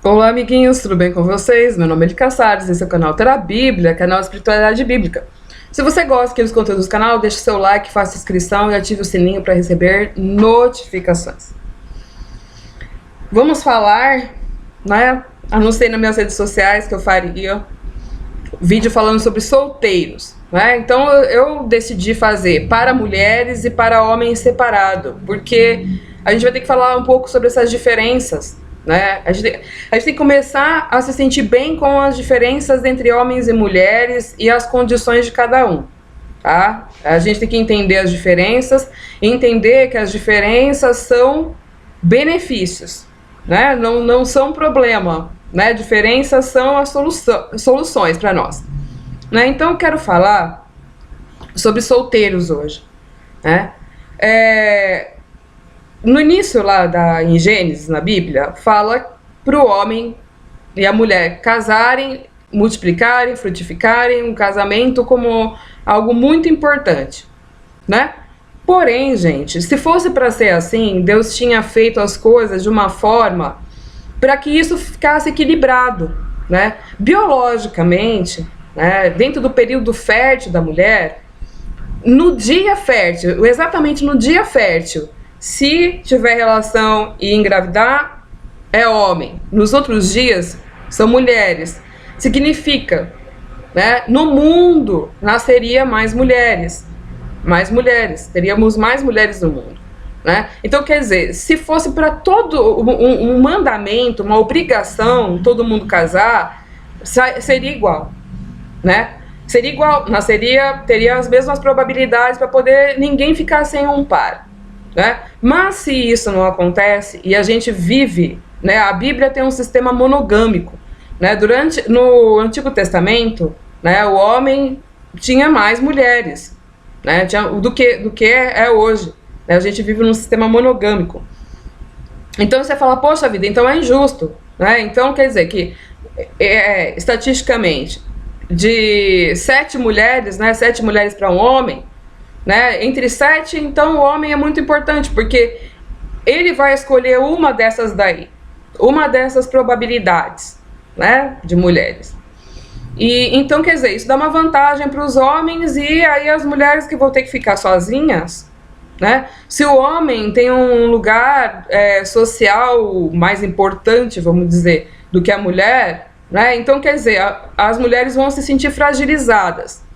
Olá, amiguinhos, tudo bem com vocês? Meu nome é Lica Salles, esse é o canal Terra Bíblia, canal Espiritualidade Bíblica. Se você gosta dos conteúdos do canal, deixe seu like, faça inscrição e ative o sininho para receber notificações. Vamos falar, né? Anunciei nas minhas redes sociais que eu faria vídeo falando sobre solteiros, né? Então eu decidi fazer para mulheres e para homens separado, porque a gente vai ter que falar um pouco sobre essas diferenças, né? A gente tem que começar a se sentir bem com as diferenças entre homens e mulheres e as condições de cada um, tá? A gente tem que entender as diferenças e entender que as diferenças são benefícios, né? Não são problema, né? Diferenças são as soluções para nós, né? Então eu quero falar sobre solteiros hoje, né? No início lá em Gênesis, na Bíblia, fala para o homem e a mulher casarem, multiplicarem, frutificarem, um casamento como algo muito importante, né? Porém, gente, se fosse para ser assim, Deus tinha feito as coisas de uma forma para que isso ficasse equilibrado, né? Biologicamente, né, dentro do período fértil da mulher, no dia fértil, exatamente no dia fértil, se tiver relação e engravidar, é homem. Nos outros dias, são mulheres. Significa, né, no mundo nasceria mais mulheres. Mais mulheres. Teríamos mais mulheres no mundo, né? Então, quer dizer, se fosse para todo um mandamento, uma obrigação, todo mundo casar, seria igual, né? Seria igual, teria as mesmas probabilidades para poder ninguém ficar sem um par, né? Mas se isso não acontece e a gente vive, né, a Bíblia tem um sistema monogâmico, né? No Antigo Testamento, né, o homem tinha mais mulheres, né, do que é hoje, né? A gente vive num sistema monogâmico. Então você fala, poxa vida, então é injusto, né? Então quer dizer que estatisticamente de 7 mulheres, né, 7 mulheres para um homem, né, entre 7, então o homem é muito importante, porque ele vai escolher uma dessas daí, uma dessas probabilidades, né, de mulheres. E então, quer dizer, isso dá uma vantagem para os homens e aí as mulheres que vão ter que ficar sozinhas, né? Se o homem tem um lugar social mais importante, vamos dizer, do que a mulher, né? Então, quer dizer, as mulheres vão se sentir fragilizadas.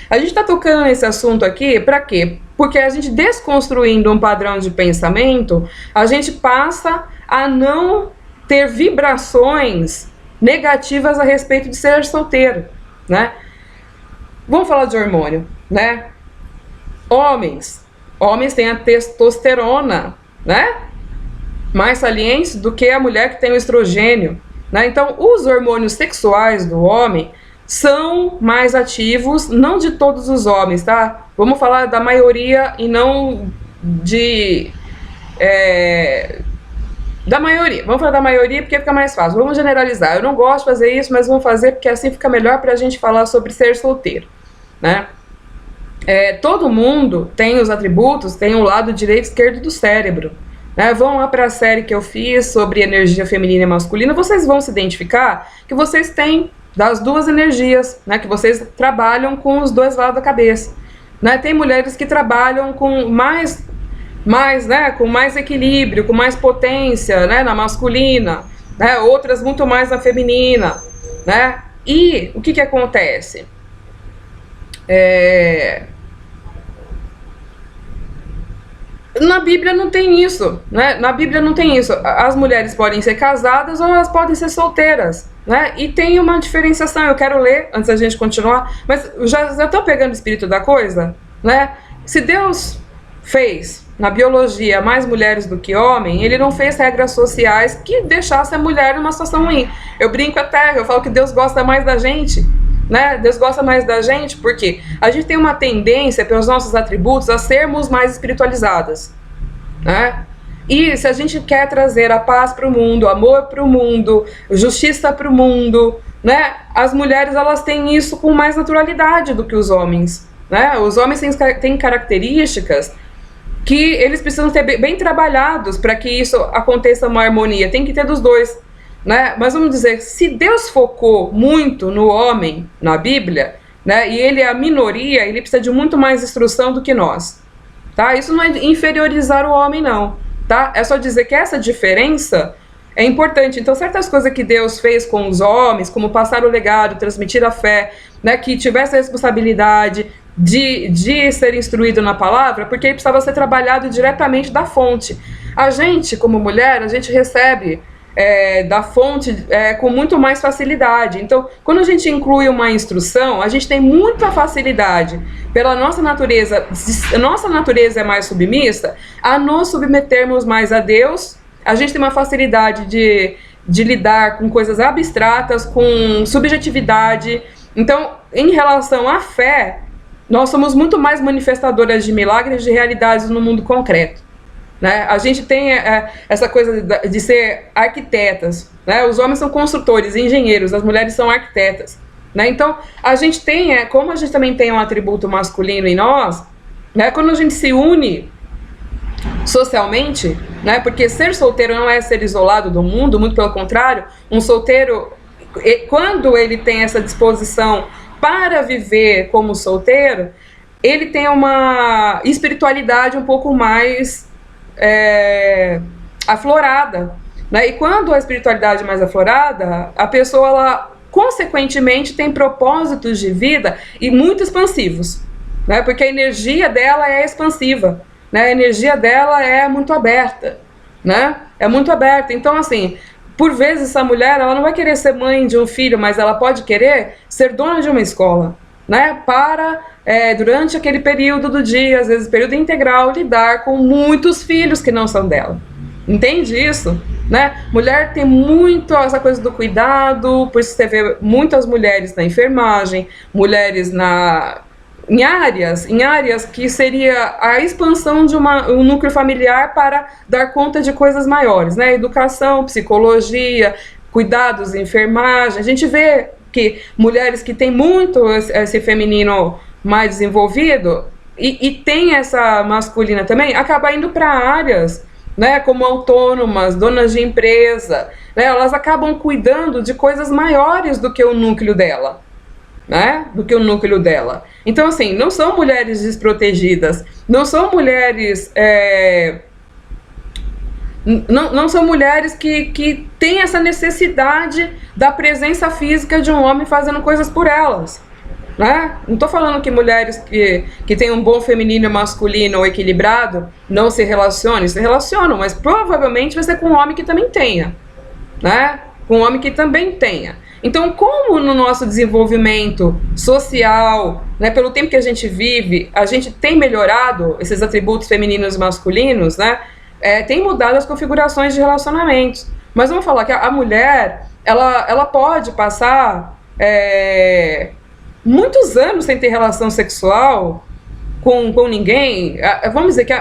A gente está tocando nesse assunto aqui para quê? Porque a gente, desconstruindo um padrão de pensamento, a gente passa a não ter vibrações negativas a respeito de ser solteiro, né? Vamos falar de hormônio, né? Homens têm a testosterona, né, mais saliente do que a mulher que tem o estrogênio, né? Então, os hormônios sexuais do homem são mais ativos, não de todos os homens, tá? Vamos falar da maioria e não da maioria. Vamos falar da maioria porque fica mais fácil. Vamos generalizar. Eu não gosto de fazer isso, mas vamos fazer porque assim fica melhor pra gente falar sobre ser solteiro, né? Todo mundo tem os atributos, tem o lado direito e esquerdo do cérebro, né? Vão lá para a série que eu fiz sobre energia feminina e masculina, vocês vão se identificar que vocês têm das duas energias, né? Que vocês trabalham com os dois lados da cabeça, né? Tem mulheres que trabalham com mais, né? Com mais equilíbrio, com mais potência, né? Na masculina, né? Outras muito mais na feminina, né? E o que acontece? Na Bíblia não tem isso, né? Na Bíblia não tem isso. As mulheres podem ser casadas ou elas podem ser solteiras, né? E tem uma diferenciação. Eu quero ler antes da gente continuar, mas já estou pegando o espírito da coisa, né? Se Deus fez na biologia mais mulheres do que homem, ele não fez regras sociais que deixassem a mulher numa situação ruim. Eu brinco até, eu falo que Deus gosta mais da gente, né? Deus gosta mais da gente porque a gente tem uma tendência pelos nossos atributos a sermos mais espiritualizadas, né? E se a gente quer trazer a paz para o mundo, amor para o mundo, justiça para o mundo, né? As mulheres, elas têm isso com mais naturalidade do que os homens, né? Os homens têm características que eles precisam ter bem trabalhados para que isso aconteça uma harmonia. Tem que ter dos dois, né? Mas vamos dizer, se Deus focou muito no homem na Bíblia, né, e ele é a minoria, ele precisa de muito mais instrução do que nós, tá? Isso não é inferiorizar o homem, não, tá? É só dizer que essa diferença é importante. Então, certas coisas que Deus fez com os homens, como passar o legado, transmitir a fé, né, que tivesse a responsabilidade de ser instruído na palavra, porque ele precisava ser trabalhado diretamente da fonte. A gente, como mulher, a gente recebe da fonte com muito mais facilidade. Então, quando a gente inclui uma instrução, a gente tem muita facilidade, pela nossa natureza é mais submissa, a nos submetermos mais a Deus. A gente tem uma facilidade de lidar com coisas abstratas, com subjetividade. Então, em relação à fé, nós somos muito mais manifestadoras de milagres, de realidades no mundo concreto, né? A gente tem essa coisa de ser arquitetas, né? Os homens são construtores, engenheiros, as mulheres são arquitetas, né? Então, a gente tem, como a gente também tem um atributo masculino em nós, né? Quando a gente se une socialmente, né? Porque ser solteiro não é ser isolado do mundo, muito pelo contrário. Um solteiro, quando ele tem essa disposição para viver como solteiro, ele tem uma espiritualidade um pouco mais aflorada, né? E quando a espiritualidade é mais aflorada, a pessoa, ela, consequentemente, tem propósitos de vida e muito expansivos, né? Porque a energia dela é expansiva, né? A energia dela é muito aberta, né? É muito aberta. Então, assim, por vezes essa mulher, ela não vai querer ser mãe de um filho, mas ela pode querer ser dona de uma escola, né? Para, durante aquele período do dia, às vezes período integral, lidar com muitos filhos que não são dela. Entende isso? Né? Mulher tem muito essa coisa do cuidado, por isso você vê muitas mulheres na enfermagem, mulheres em áreas que seria a expansão de um núcleo familiar para dar conta de coisas maiores, né? Educação, psicologia, cuidados, enfermagem. A gente vê que mulheres que têm muito esse feminino mais desenvolvido e tem essa masculina também, acaba indo para áreas, né, como autônomas, donas de empresa, né? Elas acabam cuidando de coisas maiores do que o núcleo dela, né? Do que o núcleo dela. Então, assim, não são mulheres desprotegidas, não são mulheres não são mulheres que têm essa necessidade da presença física de um homem fazendo coisas por elas, né? Não estou falando que mulheres que têm um bom feminino e masculino equilibrado não se relacionam, mas provavelmente vai ser com um homem que também tenha, né? Com um homem que também tenha. Então, como no nosso desenvolvimento social, né, pelo tempo que a gente vive, a gente tem melhorado esses atributos femininos e masculinos, né? Tem mudado as configurações de relacionamentos. Mas vamos falar que a mulher, ela pode passar muitos anos sem ter relação sexual com ninguém. Vamos dizer que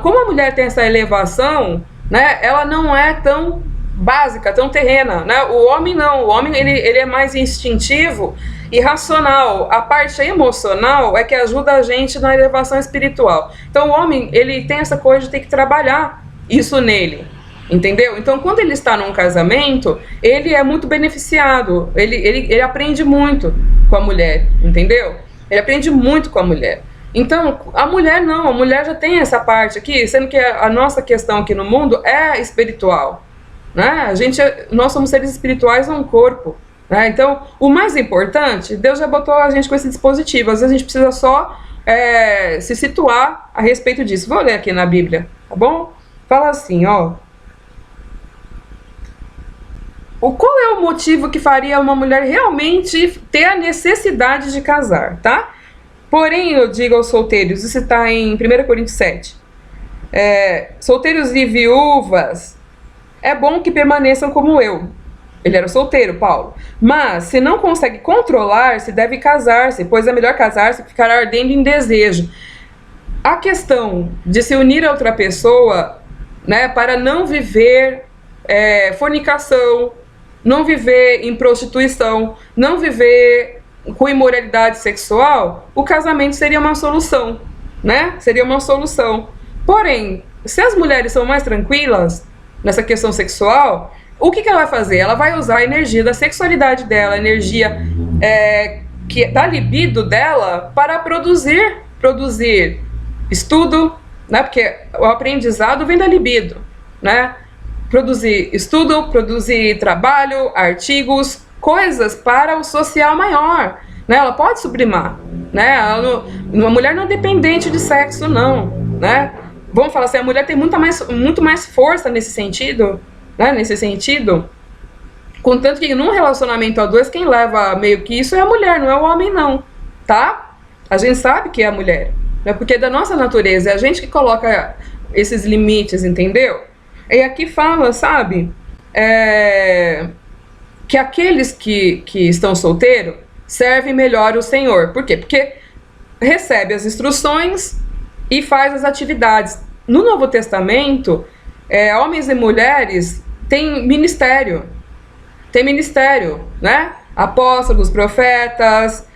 como a mulher tem essa elevação, né, ela não é tão básica, tão terrena, né? O homem não, o homem ele é mais instintivo e racional. A parte emocional é que ajuda a gente na elevação espiritual. Então o homem, ele tem essa coisa de ter que trabalhar isso nele, entendeu? Então quando ele está num casamento, ele é muito beneficiado, ele aprende muito com a mulher, entendeu? Ele aprende muito com a mulher. Então, a mulher não, a mulher já tem essa parte aqui, sendo que a nossa questão aqui no mundo é espiritual, né? Nós somos seres espirituais num corpo, né? Então, o mais importante, Deus já botou a gente com esse dispositivo. Às vezes a gente precisa só se situar a respeito disso. Vou ler aqui na Bíblia, tá bom? Fala assim, ó. Qual é o motivo que faria uma mulher realmente ter a necessidade de casar, tá? Porém, eu digo aos solteiros, isso está em 1 Coríntios 7. Solteiros e viúvas, é bom que permaneçam como eu. Ele era solteiro, Paulo. Mas, se não consegue controlar-se, deve casar-se, pois é melhor casar-se que ficar ardendo em desejo. A questão de se unir a outra pessoa, né, para não viver fornicação, não viver em prostituição, não viver com imoralidade sexual, o casamento seria uma solução, né? Seria uma solução. Porém, se as mulheres são mais tranquilas nessa questão sexual, o que ela vai fazer? Ela vai usar a energia da sexualidade dela, a energia da libido dela para produzir estudo, né? Porque o aprendizado vem da libido, né? Produzir estudo, produzir trabalho, artigos, coisas para o social maior, né? Ela pode sublimar, né? Uma mulher não é dependente de sexo, não, né? Vamos falar assim, a mulher tem muito mais força nesse sentido, né? Nesse sentido, contanto que num relacionamento a dois, quem leva meio que isso é a mulher, não é o homem, não, tá? A gente sabe que é a mulher, né? Porque é da nossa natureza, é a gente que coloca esses limites, entendeu? E aqui fala, sabe, que aqueles que estão solteiros servem melhor o Senhor. Por quê? Porque recebe as instruções e faz as atividades. No Novo Testamento, homens e mulheres têm ministério. Tem ministério, né? Apóstolos, profetas,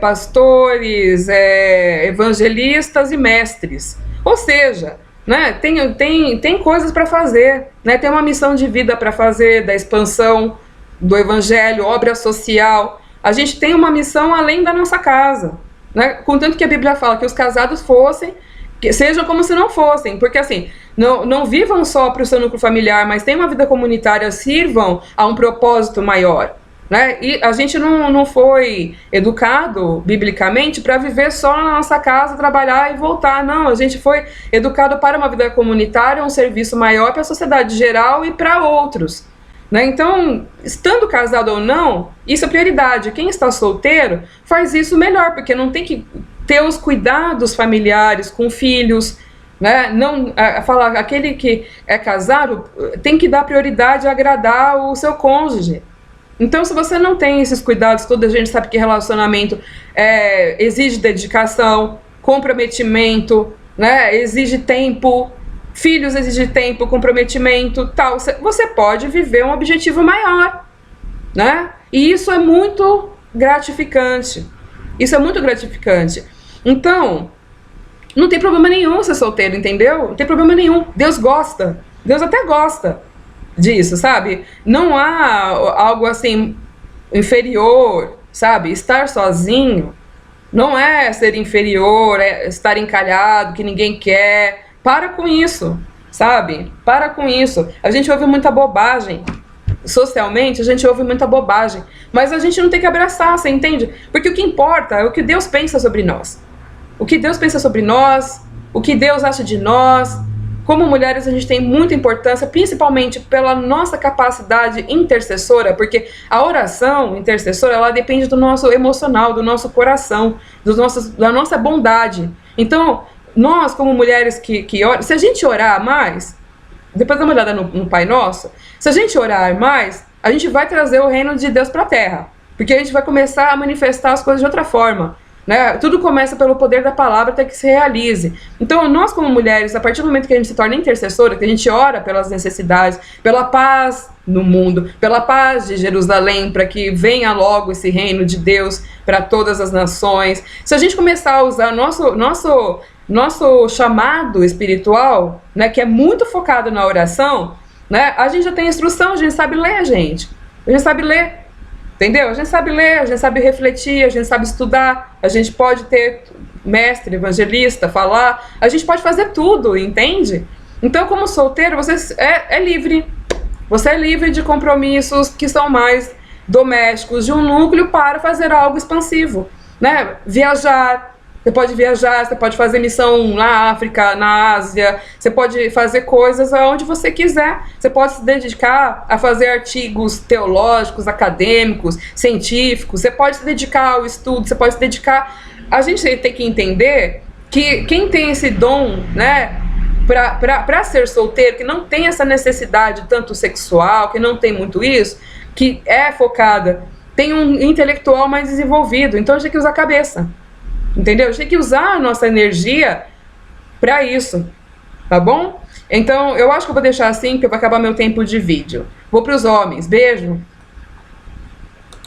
pastores, evangelistas e mestres. Ou seja, né, tem coisas para fazer, né? Tem uma missão de vida para fazer, da expansão do evangelho, obra social. A gente tem uma missão além da nossa casa, né? Contanto que a Bíblia fala que os casados que sejam como se não fossem, porque assim, não vivam só para o seu núcleo familiar, mas tenham uma vida comunitária, sirvam a um propósito maior, né? E a gente não foi educado biblicamente para viver só na nossa casa, trabalhar e voltar. Não, a gente foi educado para uma vida comunitária, um serviço maior para a sociedade geral e para outros, né? Então, estando casado ou não, isso é prioridade. Quem está solteiro faz isso melhor, porque não tem que ter os cuidados familiares com filhos, né? Não falar, aquele que é casado tem que dar prioridade a agradar o seu cônjuge. Então, se você não tem esses cuidados, toda a gente sabe que relacionamento exige dedicação, comprometimento, né? Exige tempo, filhos exigem tempo, comprometimento, tal. Você pode viver um objetivo maior, né? E isso é muito gratificante. Isso é muito gratificante. Então, não tem problema nenhum ser solteiro, entendeu? Não tem problema nenhum. Deus gosta. Deus até gosta disso, sabe? Não há algo assim inferior, sabe? Estar sozinho não é ser inferior, é estar encalhado, que ninguém quer. Para com isso, sabe? Para com isso. A gente ouve muita bobagem. Socialmente, a gente ouve muita bobagem. Mas a gente não tem que abraçar, você entende? Porque o que importa é o que Deus pensa sobre nós. O que Deus pensa sobre nós, o que Deus acha de nós. Como mulheres, a gente tem muita importância, principalmente pela nossa capacidade intercessora, porque a oração intercessora, ela depende do nosso emocional, do nosso coração, da nossa bondade. Então, nós, como mulheres que oram, se a gente orar mais, depois dá uma olhada no Pai Nosso, se a gente orar mais, a gente vai trazer o reino de Deus para a terra, porque a gente vai começar a manifestar as coisas de outra forma, né? Tudo começa pelo poder da palavra até que se realize. Então, nós como mulheres, a partir do momento que a gente se torna intercessora, que a gente ora pelas necessidades, pela paz no mundo, pela paz de Jerusalém, para que venha logo esse reino de Deus para todas as nações, se a gente começar a usar nosso chamado espiritual, né, que é muito focado na oração, né, a gente já tem instrução, a gente sabe ler, gente. A gente sabe ler, entendeu? A gente sabe ler, a gente sabe refletir, a gente sabe estudar, a gente pode ter mestre, evangelista, falar, a gente pode fazer tudo, entende? Então, como solteiro, você é livre. Você é livre de compromissos que são mais domésticos, de um núcleo, para fazer algo expansivo, né? Viajar. Você pode viajar, você pode fazer missão na África, na Ásia, você pode fazer coisas aonde você quiser. Você pode se dedicar a fazer artigos teológicos, acadêmicos, científicos, você pode se dedicar ao estudo, você pode se dedicar... A gente tem que entender que quem tem esse dom, né, para ser solteiro, que não tem essa necessidade tanto sexual, que não tem muito isso, que é focada, tem um intelectual mais desenvolvido, então a gente tem que usar a cabeça. Entendeu? A gente tem que usar a nossa energia para isso, tá bom? Então, eu acho que eu vou deixar assim, porque vai acabar meu tempo de vídeo. Vou para os homens. Beijo!